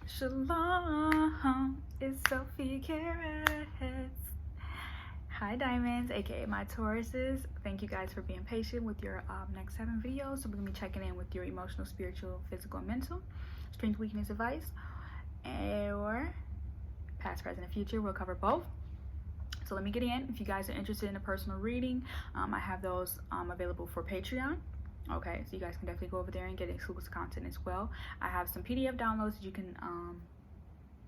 Shalom, it's Selfie Carats. Hi Diamonds, aka my Tauruses. Thank you guys for being patient with your next 7 videos. So we're gonna be checking in with your emotional, spiritual, physical, and mental, strength, weakness, advice, or past, present, and future. We'll cover both. So let me get in. If you guys are interested in a personal reading, I have those available for Patreon. Okay, so you guys can definitely go over there and get exclusive content as well. I have some PDF downloads that you can,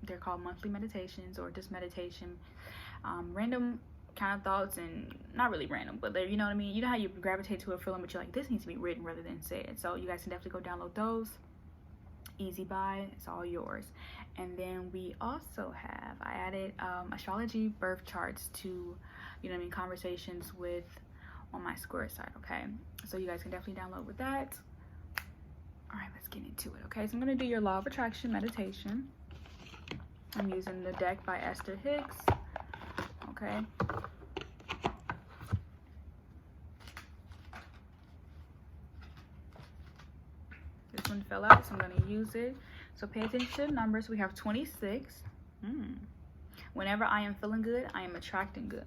they're called monthly meditations or just meditation, random kind of thoughts, and not really random, but they're, you know what I mean? You know how you gravitate to a feeling, but you're like, this needs to be written rather than said. So you guys can definitely go download those. Easy buy, it's all yours. And then we also have, I added astrology birth charts to, you know what I mean, conversations with on my square side. Okay, so you guys can definitely download with that. All right, let's get into it. Okay, so I'm gonna do your law of attraction meditation. I'm using the deck by Esther Hicks. Okay, this one fell out, so I'm gonna use it. So pay attention to the numbers. We have 26. Whenever I am feeling good, I am attracting good.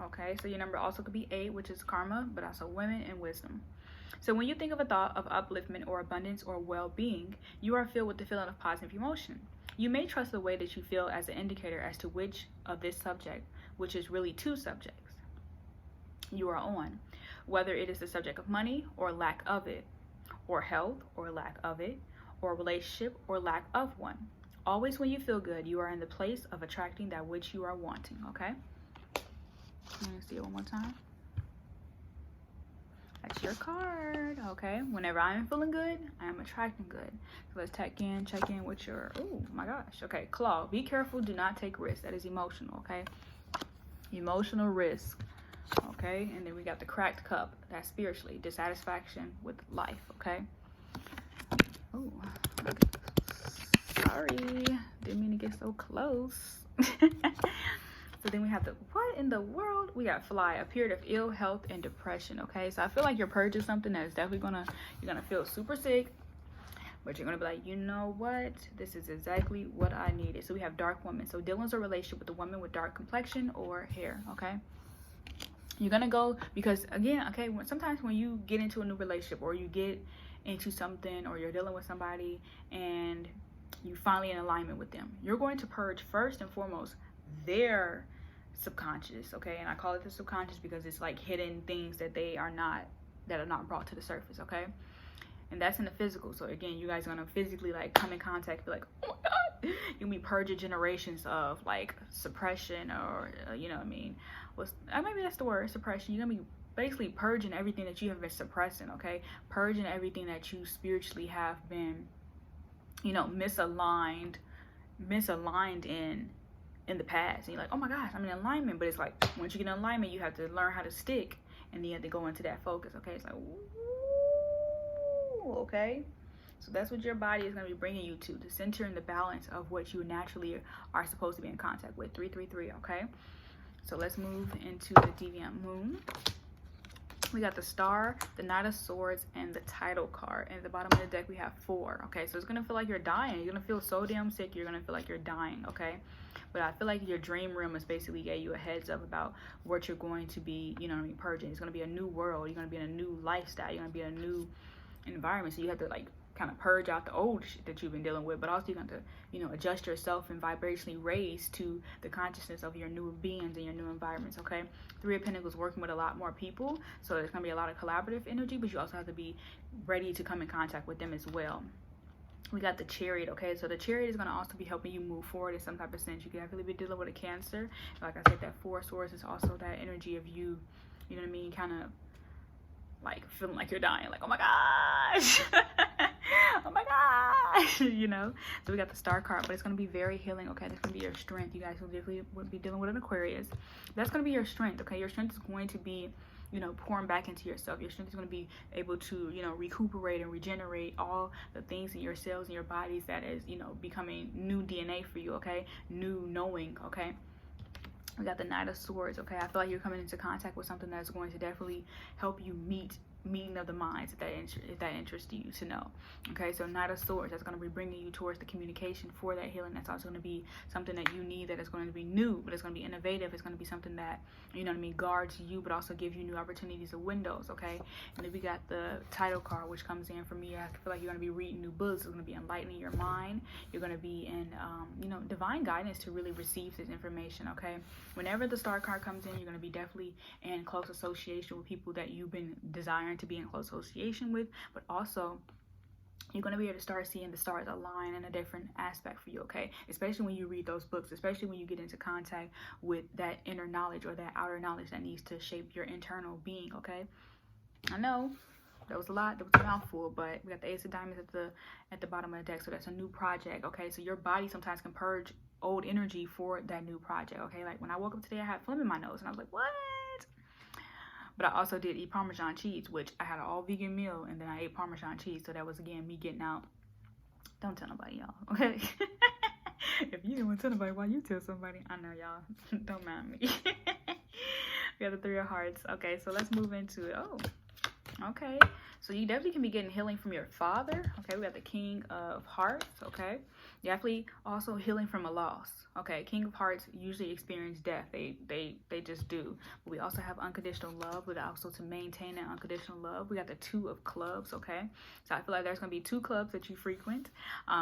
Okay, so your number also could be 8, which is karma, but also women and wisdom. So when you think of a thought of upliftment or abundance or well-being, you are filled with the feeling of positive emotion. You may trust the way that you feel as an indicator as to which of this subject, which is really 2 subjects, you are on. Whether it is the subject of money or lack of it, or health or lack of it, or relationship or lack of one. Always when you feel good, you are in the place of attracting that which you are wanting, okay? Let me see it one more time. That's your card, okay? Whenever I am feeling good, I am attracting good. So let's check in with your, oh my gosh. Okay, claw, be careful, do not take risks. That is emotional, okay? Emotional risk, okay? And then we got the cracked cup. That's spiritually, dissatisfaction with life, okay? Oh, sorry, didn't mean to get so close. So then we have the, what in the world? We got fly, a period of ill health and depression, okay? So I feel like you're purging something that is definitely you're gonna feel super sick, but you're gonna be like, you know what? This is exactly what I needed. So we have dark woman. So Dylan's a relationship with a woman with dark complexion or hair, okay? You're gonna go, because again, okay, sometimes when you get into a new relationship or you get into something or you're dealing with somebody and you finally in alignment with them, you're going to purge first and foremost their subconscious, okay? And I call it the subconscious because it's like hidden things that are not brought to the surface, okay? And that's in the physical. So again, you guys are gonna physically like come in contact, be like, oh my god, you'll be purging generations of like suppression, or you know what I mean, maybe that's the word, suppression. You're gonna be basically purging everything that you have been suppressing, okay? Purging everything that you spiritually have been, you know, misaligned in the past. And you're like, oh my gosh, I'm in alignment. But it's like, once you get in alignment, you have to learn how to stick, and then you have to go into that focus, okay? It's like, ooh, okay? So that's what your body is going to be bringing you to, the center and the balance of what you naturally are supposed to be in contact with. 333, okay? So let's move into the deviant moon. We got the star, the knight of swords, and the title card. And at the bottom of the deck, we have 4, okay? So it's going to feel like you're dying. You're going to feel so damn sick, you're going to feel like you're dying, okay? But I feel like your dream realm is basically gave you a heads up about what you're going to be, you know what I mean, purging. It's going to be a new world. You're going to be in a new lifestyle. You're going to be in a new environment. So you have to like kind of purge out the old shit that you've been dealing with, but also you're going to, you know, adjust yourself and vibrationally raise to the consciousness of your new beings and your new environments, okay? 3 of Pentacles, working with a lot more people. So there's going to be a lot of collaborative energy, but you also have to be ready to come in contact with them as well. We got the Chariot, okay? So the Chariot is going to also be helping you move forward in some type of sense. You can definitely be dealing with a Cancer. Like I said, that 4 swords is also that energy of you, you know what I mean, kind of like feeling like you're dying, like, oh my gosh. Oh my gosh, you know? So we got the Star card, but it's going to be very healing, okay? That's going to be your strength. You guys will definitely be dealing with an Aquarius. That's going to be your strength, okay? Your strength is going to be, you know, pouring back into yourself. Your strength is going to be able to, you know, recuperate and regenerate all the things in your cells and your bodies that is, you know, becoming new DNA for you, okay? New knowing, okay? We got the Knight of Swords, okay? I feel like you're coming into contact with something that's going to definitely help you meet meeting of the minds if that interests you to know. Okay, so Knight of Swords, that's going to be bringing you towards the communication for that healing. That's also going to be something that you need, that is going to be new, but it's going to be innovative. It's going to be something that, you know what I mean, guards you, but also gives you new opportunities of windows. Okay, and then we got the title card, which comes in for me. I feel like you're going to be reading new books. It's going to be enlightening your mind. You're going to be in you know, divine guidance to really receive this information. Okay, whenever the star card comes in, you're going to be definitely in close association with people that you've been desiring to be in close association with, but also you're going to be able to start seeing the stars align in a different aspect for you. Okay, especially when you read those books, especially when you get into contact with that inner knowledge or that outer knowledge that needs to shape your internal being. Okay, I know that was a lot, that was a mouthful, but we got the Ace of Diamonds at the bottom of the deck. So that's a new project. Okay, so your body sometimes can purge old energy for that new project. Okay, like when I woke up today, I had phlegm in my nose and I was like, what? But I also did eat Parmesan cheese, which I had an all vegan meal, and then I ate Parmesan cheese. So that was, again, me getting out. Don't tell nobody, y'all, okay? If you didn't want to tell nobody, why you tell somebody? I know, y'all. Don't mind me. We got the Three of Hearts. Okay, so let's move into it. Oh, okay. So you definitely can be getting healing from your father. Okay, we got the King of Hearts. Okay, definitely also healing from a loss. Okay, King of Hearts usually experience death. They just do. But we also have unconditional love, but also to maintain that unconditional love, we got the Two of Clubs. Okay, so I feel like there's gonna be 2 clubs that you frequent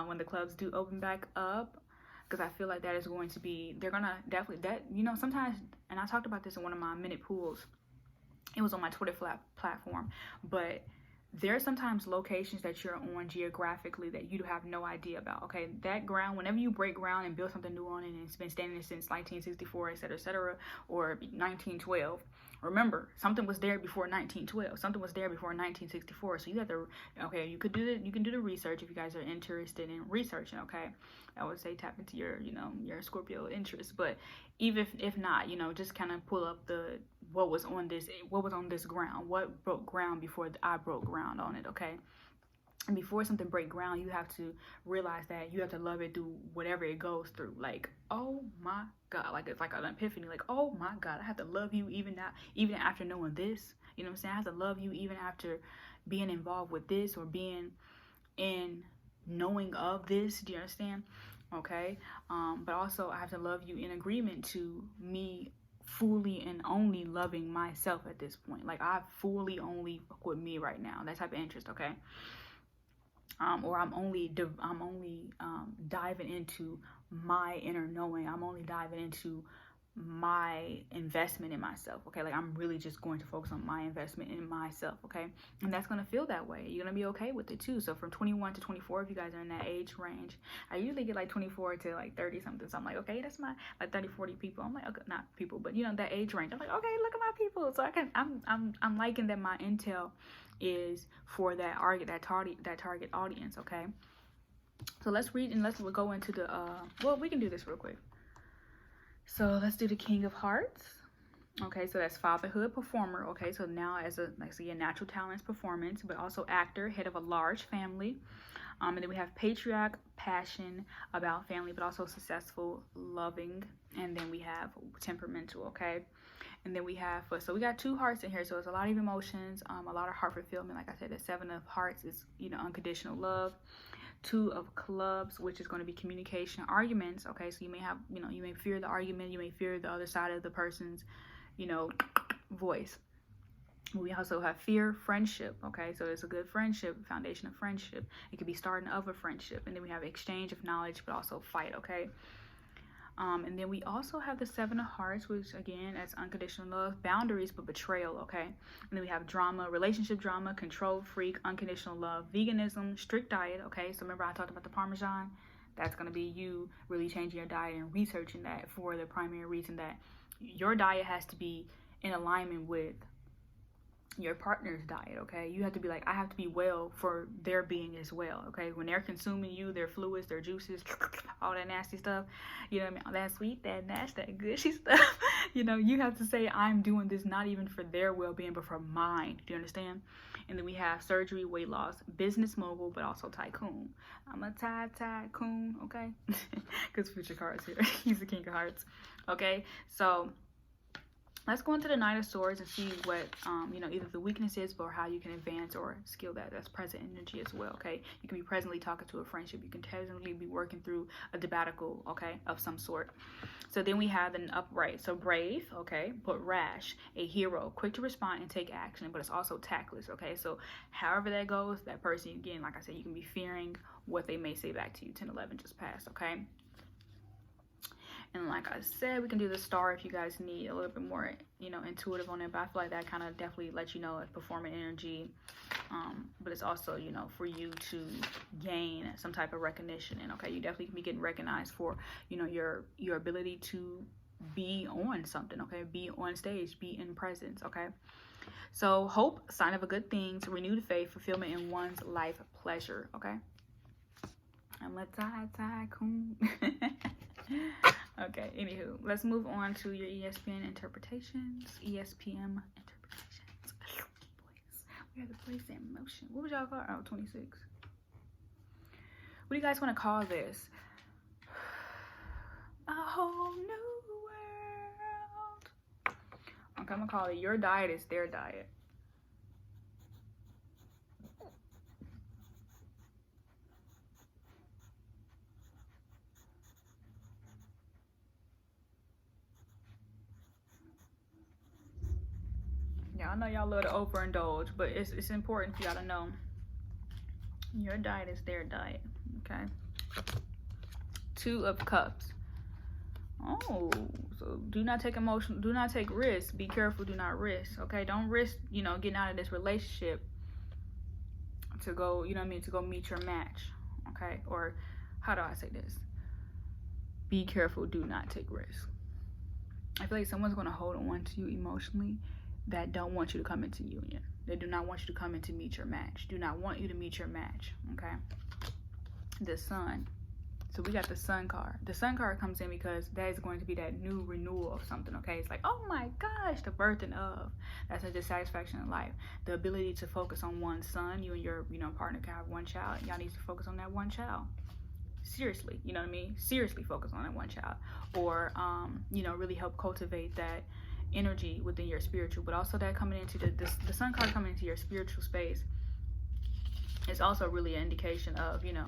when the clubs do open back up, because I feel like that is going to be, they're gonna definitely, that, you know, sometimes, and I talked about this in one of my minute pools. It was on my Twitter platform, but there are sometimes locations that you're on geographically that you have no idea about. Okay, that ground, whenever you break ground and build something new on it, and it's been standing since 1964, etc., or 1912. Remember, something was there before 1912. Something was there before 1964. So you have to, okay, you can do the research if you guys are interested in researching. Okay, I would say tap into your, you know, your Scorpio interest. But even if not, you know, just kind of pull up what was on this ground, what broke ground before I broke ground on it. Okay, and before something break ground, you have to realize that you have to love it through whatever it goes through. Like, oh my God, like it's like an epiphany. Like, oh my God, I have to love you even after knowing this. You know what I'm saying? I have to love you even after being involved with this, or being in knowing of this. Do you understand? Okay, but also I have to love you in agreement to me fully and only loving myself at this point. Like, I fully only fuck with me right now. That type of interest. Okay. Or I'm only diving into my inner knowing. I'm only diving into my investment in myself. Okay, like I'm really just going to focus on my investment in myself. Okay, and that's going to feel that way. You're going to be okay with it too. So from 21 to 24, if you guys are in that age range, I usually get like 24 to like 30 something. So I'm like, okay, that's my like 30, 40 people. I'm like, okay, not people, but you know, that age range. I'm like, okay, look at my people. So I'm liking that my intel is for that target audience. Okay, so let's read and let's go into the well, we can do this real quick. So let's do the King of Hearts. Okay, so that's fatherhood, performer. Okay, so now as a, like, again, natural talents, performance, but also actor, head of a large family. And then we have patriarch, passion, about family, but also successful, loving. And then we have temperamental. Okay, and then we have, so we got 2 hearts in here, so it's a lot of emotions, a lot of heart fulfillment. Like I said, the 7 of Hearts is, you know, unconditional love. 2 of Clubs, which is going to be communication, arguments. Okay, so you may have, you know, you may fear the argument, you may fear the other side of the person's, you know, voice. We also have fear, friendship. Okay, so it's a good friendship, foundation of friendship. It could be starting of a friendship. And then we have exchange of knowledge, but also fight. Okay, and then we also have the 7 of Hearts, which again, as unconditional love, boundaries, but betrayal. Okay, and then we have drama, relationship drama, control freak, unconditional love, veganism, strict diet. Okay, so remember I talked about the Parmesan. That's going to be you really changing your diet and researching that for the primary reason that your diet has to be in alignment with your partner's diet. Okay, you have to be like, I have to be well for their being as well. Okay, when they're consuming you, their fluids, their juices, all that nasty stuff, you know what I mean, all that sweet, that nasty, that gushy stuff, you know, you have to say, I'm doing this not even for their well-being, but for mine. Do you understand? And then we have surgery, weight loss, business mogul, but also tycoon. I'm a tycoon. Okay, because Future Cards here. He's the King of Hearts. Okay, so Let's go into the Knight of Swords and see what, you know, either the weakness is or how you can advance or skill that. That's present energy as well, okay? You can be presently talking to a friendship. You can presently be working through a debacle, okay, of some sort. So then we have an upright. So brave, okay, but rash, a hero, quick to respond and take action, but it's also tactless, okay? So however that goes, that person, again, like I said, you can be fearing what they may say back to you. 10-11 just passed, okay? And like I said, we can do the star if you guys need a little bit more, you know, intuitive on it. But I feel like that kind of definitely lets you know it's performing energy. But it's also, you know, for you to gain some type of recognition. And okay, you definitely can be getting recognized for, you know, your ability to be on something, okay? Be on stage, be in presence, okay? So hope, sign of a good thing, to renewed faith, fulfillment in one's life pleasure, okay? I'm a tycoon. Okay, anywho, let's move on to your ESPN interpretations. ESPN interpretations. Boys, we have the place in motion. What would y'all call it? Oh, 26. What do you guys want to call this? A whole new world. Okay, I'm going to call it Your Diet is Their Diet. Yeah, I know y'all love to overindulge, but it's important for y'all to know your diet is their diet, okay? 2 of Cups. Oh, so do not take risks. Be careful, do not risk, okay? Don't risk, you know, getting out of this relationship to go, you know what I mean, to go meet your match, okay? Or how do I say this? Be careful, do not take risks. I feel like someone's going to hold on to you emotionally that don't want you to come into union. They do not want you to come in to meet your match. Do not want you to meet your match, okay? The Sun. So we got the Sun card. The Sun card comes in because that is going to be that new renewal of something, okay? It's like, oh my gosh, the birthing of. That's a dissatisfaction in life. The ability to focus on one son. You and your, you know, partner can have one child. Y'all need to focus on that one child. Seriously, you know what I mean? Seriously focus on that one child. Or, you know, really help cultivate that energy within your spiritual, but also that coming into the Sun card coming into your spiritual space is also really an indication of, you know,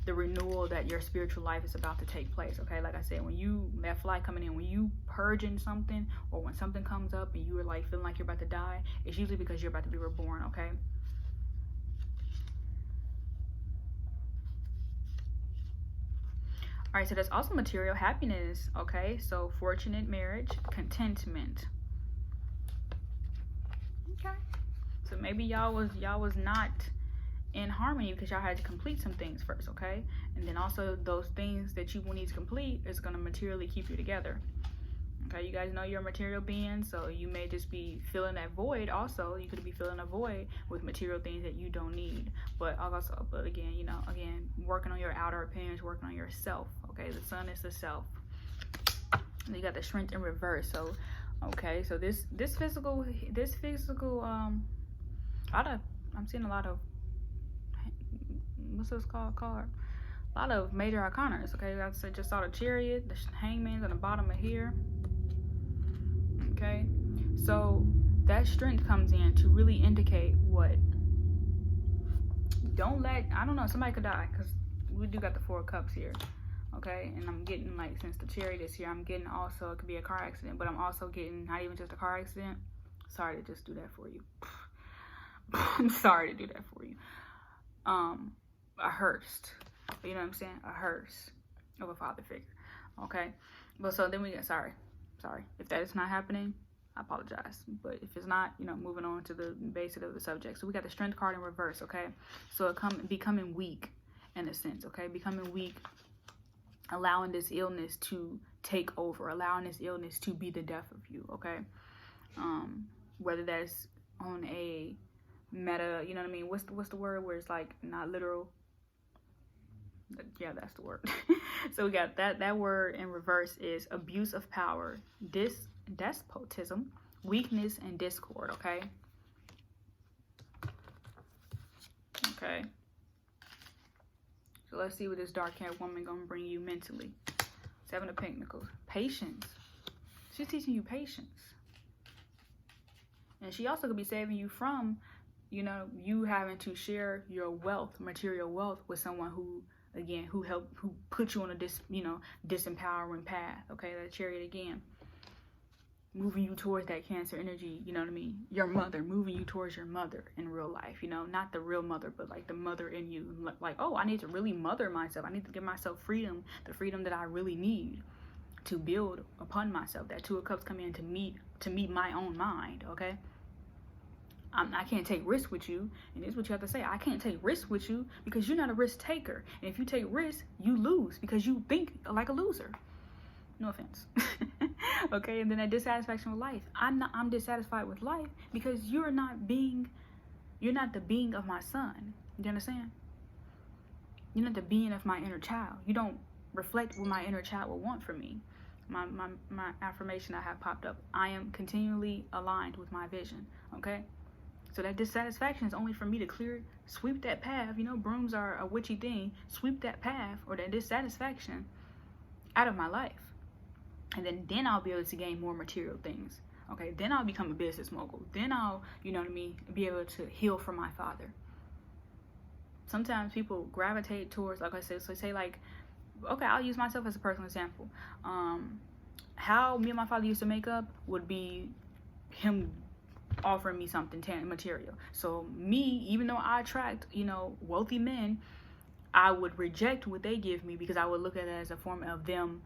the renewal that your spiritual life is about to take place, okay? Like I said, when you, that flight coming in, when you purging something, or when something comes up and you are like feeling like you're about to die, it's usually because you're about to be reborn, okay? All right, so there's also material happiness, okay? So fortunate marriage, contentment. Okay. So maybe y'all was not in harmony because y'all had to complete some things first, okay? And then also those things that you will need to complete is going to materially keep you together. Okay, you guys know you're a material being, so you may just be filling that void. Also, you could be filling a void with material things that you don't need. But again, you know, working on your outer appearance, working on yourself. Okay, the Sun is the self. And you got the Strength in reverse. So, okay, so this physical, I'm seeing a lot of, what's this called? A lot of major arcanas. Okay, I just saw the Chariot, the Hangman's on the bottom of here. Okay, so that strength comes in to really indicate what, don't let, I don't know, somebody could die, because we do got the 4 of Cups here, okay? And I'm getting, like, since the Chariot is here, I'm getting also, it could be a car accident, but I'm also getting not even just a car accident. Sorry to just do that for you. I'm sorry to do that for you. A hearse, you know what I'm saying? A hearse of a father figure, okay? But so then we get, sorry, if that is not happening, I apologize. But if it's not, you know, moving on to the basic of the subject. So we got the Strength card in reverse, okay? So becoming weak in a sense, okay? Becoming weak, allowing this illness to take over, allowing this illness to be the death of you, okay? Whether that's on a meta, you know what I mean? What's the word where it's like not literal? Yeah, that's the word. So we got that word in reverse is abuse of power, despotism, weakness, and discord, okay? Okay. So let's see what this dark-haired woman gonna bring you mentally. 7 of Pentacles. Patience. She's teaching you patience. And she also could be saving you from, you know, you having to share your wealth, material wealth, with someone who, again, who put you on a disempowering path. Okay, that Chariot again, moving you towards that Cancer energy, you know what I mean? Your mother, moving you towards your mother in real life, you know, not the real mother, but like the mother in you. Like, oh, I need to really mother myself. I need to give myself freedom, the freedom that I really need to build upon myself. That Two of Cups come in to meet my own mind, okay? I can't take risks with you, and this is what you have to say. I can't take risks with you because you're not a risk taker. And if you take risks, you lose because you think like a loser. No offense. Okay, and then that dissatisfaction with life. I'm dissatisfied with life because you're not the being of my son. You understand? You're not the being of my inner child. You don't reflect what my inner child will want from me. My affirmation I have popped up. I am continually aligned with my vision. Okay? So that dissatisfaction is only for me to sweep that path. You know, brooms are a witchy thing. Sweep that path or that dissatisfaction out of my life. And then I'll be able to gain more material things. Okay, then I'll become a business mogul. Then I'll, you know what I mean, be able to heal from my father. Sometimes people gravitate towards, like I said, so say like, okay, I'll use myself as a personal example. How me and my father used to make up would be him offering me something material. So me, even though I attract, you know, wealthy men, I would reject what they give me because I would look at it as a form of them,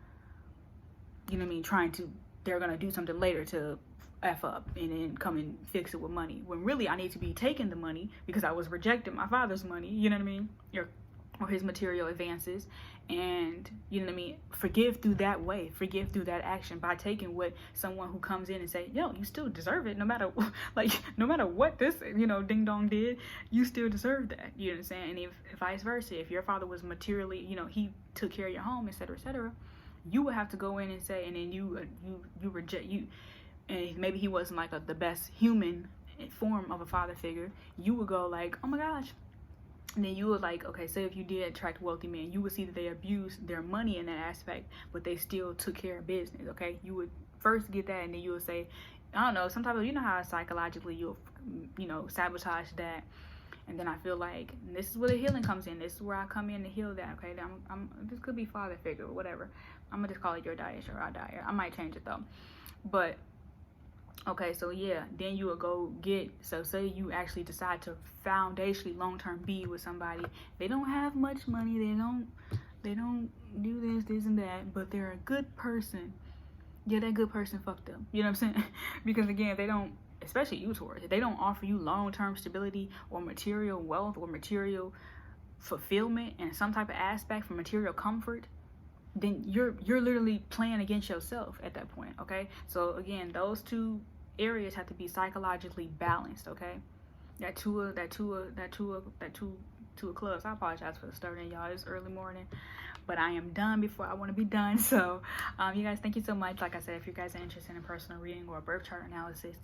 you know what I mean, they're gonna do something later to F up and then come and fix it with money. When really I need to be taking the money because I was rejecting my father's money, you know what I mean? Or his material advances. And, you know what I mean, forgive through that way, forgive through that action by taking what someone who comes in and say, yo, you still deserve it no matter what this, you know, ding dong did, you still deserve that. You know what I'm saying? And if vice versa, if your father was materially, you know, he took care of your home, etc., you would have to go in and say, and then you reject you, and maybe he wasn't like the best human form of a father figure, you would go like, oh my gosh. And then you would like, okay, say if you did attract wealthy men, you would see that they abused their money in that aspect, but they still took care of business, okay? You would first get that, and then you would say, I don't know, sometimes, you know how psychologically you'll, you know, sabotage that. And then I feel like this is where the healing comes in. This is where I come in to heal that, okay? This could be father figure or whatever. I'm going to just call it your Daesh or I might change it though. But, okay, so yeah, then you will go so say you actually decide to foundationally long-term be with somebody. They don't have much money. They don't do this and that, but they're a good person. Yeah, that good person fucked them. You know what I'm saying? Because again, they don't, especially you, Taurus, if they don't offer you long-term stability or material wealth or material fulfillment and some type of aspect for material comfort, then you're literally playing against yourself at that point, okay? So again, those two areas have to be psychologically balanced, okay? That two of clubs. I apologize for the starting, y'all. It's early morning, but I am done before I want to be done. So you guys, thank you so much. Like I said, if you guys are interested in personal reading or a birth chart analysis,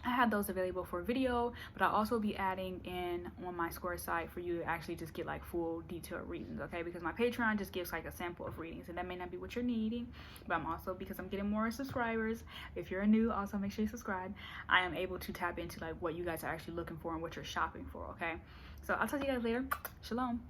I have those available for video, but I'll also be adding in on my Square site for you to actually just get like full detailed readings, okay? Because my Patreon just gives like a sample of readings, and that may not be what you're needing, but I'm also, because I'm getting more subscribers, if you're new, also make sure you subscribe, I am able to tap into like what you guys are actually looking for and what you're shopping for, okay? So I'll talk to you guys later. Shalom.